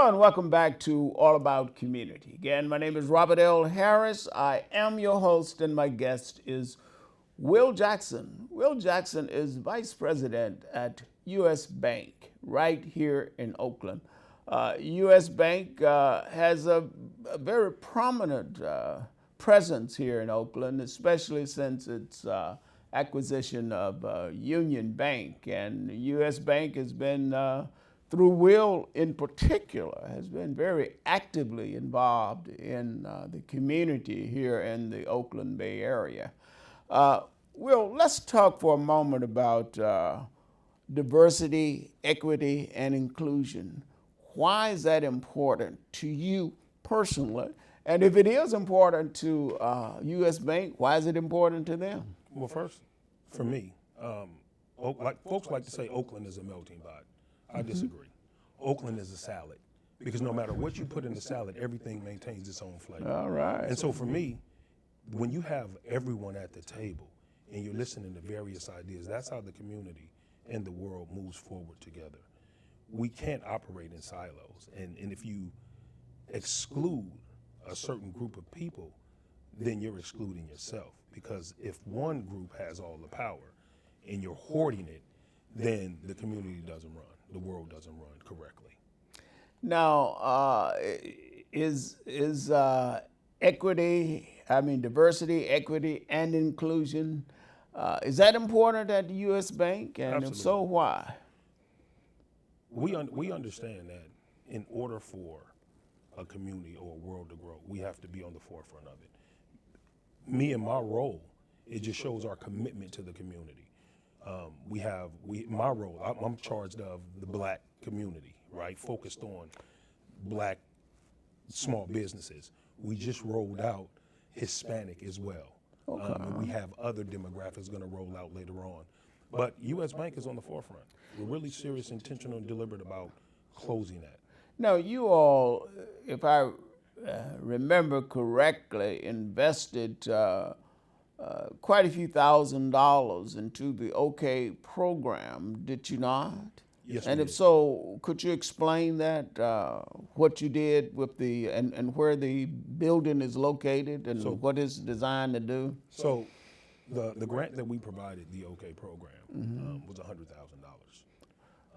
Hello and welcome back to All About Community. Again, my name is Robert L. Harris. I am your host, and my guest is Will Jackson. Will Jackson is Vice President at USBank right here in Oakland. USBank has a very prominent presence here in Oakland, especially since its acquisition of Union Bank. And USBank has been through Will in particular, has been very actively involved in the community here in the Oakland Bay Area. Will, let's talk for a moment about diversity, equity, and inclusion. Why is that important to you personally? And if it is important to USBank, why is it important to them? Well, first, for me, folks like to say Oakland is a melting pot. I disagree. Oakland is a salad because no matter what you put in the salad, everything maintains its own flavor. All right. And so for me, when you have everyone at the table and you're listening to various ideas, that's how the community and the world moves forward together. We can't operate in silos. And if you exclude a certain group of people, then you're excluding yourself. Because if one group has all the power and you're hoarding it, then the community doesn't run, the world doesn't run correctly. Now, is diversity, equity, and inclusion, is that important at the USBank? And Absolutely. If so, why? We understand that in order for a community or a world to grow, we have to be on the forefront of it. Me and my role, it just shows our commitment to the community. My role, I'm charged of the black community, right? Focused on black small businesses. We just rolled out Hispanic as well. Okay. And we have other demographics going to roll out later on. But USBank is on the forefront. We're really serious, intentional, and deliberate about closing that. Now, you all, if I remember correctly, invested quite a few $1,000s into the OK program, did you not? Yes, and we if did. so, could you explain that, what you did with and where the building is located and what it's designed to do? So the grant that we provided, the OK program, was $100,000.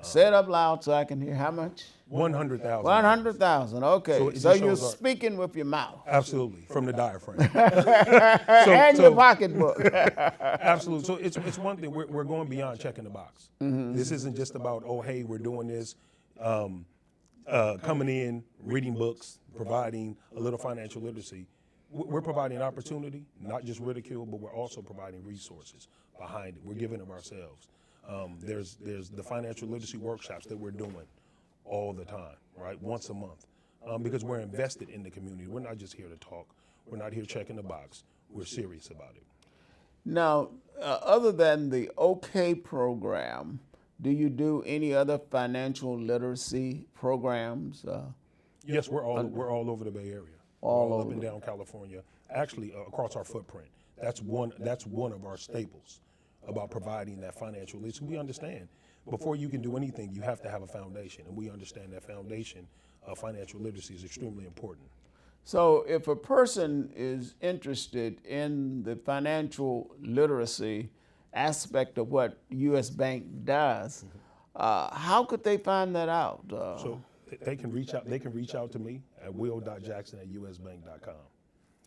Say it up loud so I can hear. How much? $100,000. $100,000. Okay. So it So just you're shows our- speaking with your mouth Absolutely, from the diaphragm. and your pocketbook. Absolutely. So it's one thing. We're going beyond checking the box. This isn't just about, oh, hey, we're doing this, coming in, reading books, providing a little financial literacy. We're providing opportunity, not just ridicule, but we're also providing resources behind it. We're giving of ourselves. There's the financial literacy workshops that we're doing all the time, right? Once a month, because we're invested in the community. We're not just here to talk. We're not here checking the box. We're serious about it. Now, other than the OK program, do you do any other financial literacy programs? Yes, we're all over the Bay Area. All up and down California. Actually, across our footprint. That's one of our staples about providing that financial literacy. We understand before you can do anything, you have to have a foundation, and we understand that foundation of financial literacy is extremely important. So if a person is interested in the financial literacy aspect of what USBank does, how could they find that out? So they can reach out. They can reach out to me at will.jackson@usbank.com,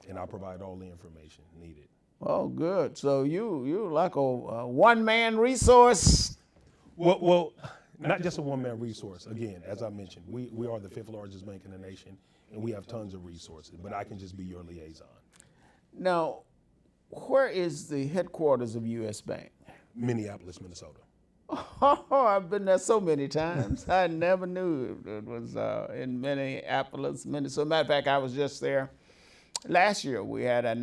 and I'll provide all the information needed. Oh, good. So you like a one-man resource? Well, not just a one-man resource. Again, as I mentioned, we are the 5th largest bank in the nation, and we have tons of resources, but I can just be your liaison. Now, where is the headquarters of USBank? Minneapolis, Minnesota. Oh, I've been there so many times. I never knew it was in Minneapolis, Minnesota. Matter of fact, I was just there last year. We had our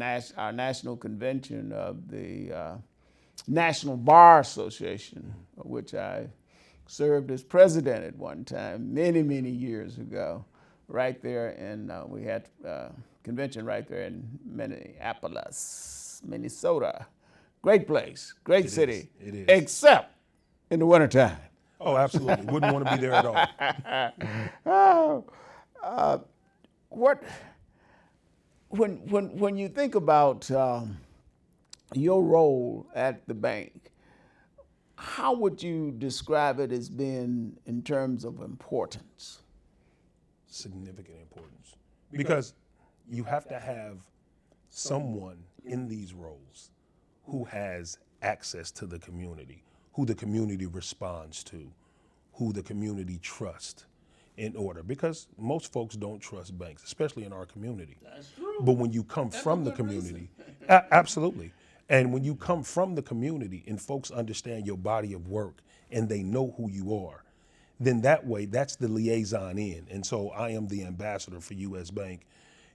national convention of the National Bar Association, of which I served as president at one time, many, many years ago, right there. And we had a convention right there in Minneapolis, Minnesota. Great place, great city. It is. Except in the wintertime. Oh, absolutely. Wouldn't want to be there at all. What when you think about your role at the bank, how would you describe it as being in terms of importance? Significant importance. Because you have to have someone in these roles who has access to the community, who the community responds to, who the community trusts in order. Because most folks don't trust banks, especially in our community. That's true. But when you come from the community, absolutely. And when you come from the community and folks understand your body of work and they know who you are, then that way, that's the liaison in. And so I am the ambassador for US Bank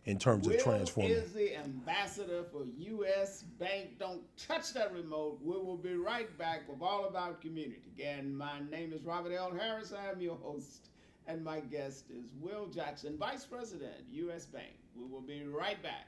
in terms of transforming. Will is the ambassador for US Bank. Don't touch that remote. We will be right back with All About Community. Again, my name is Robert L. Harris. I am your host, and my guest is Will Jackson, Vice President, US Bank. We will be right back.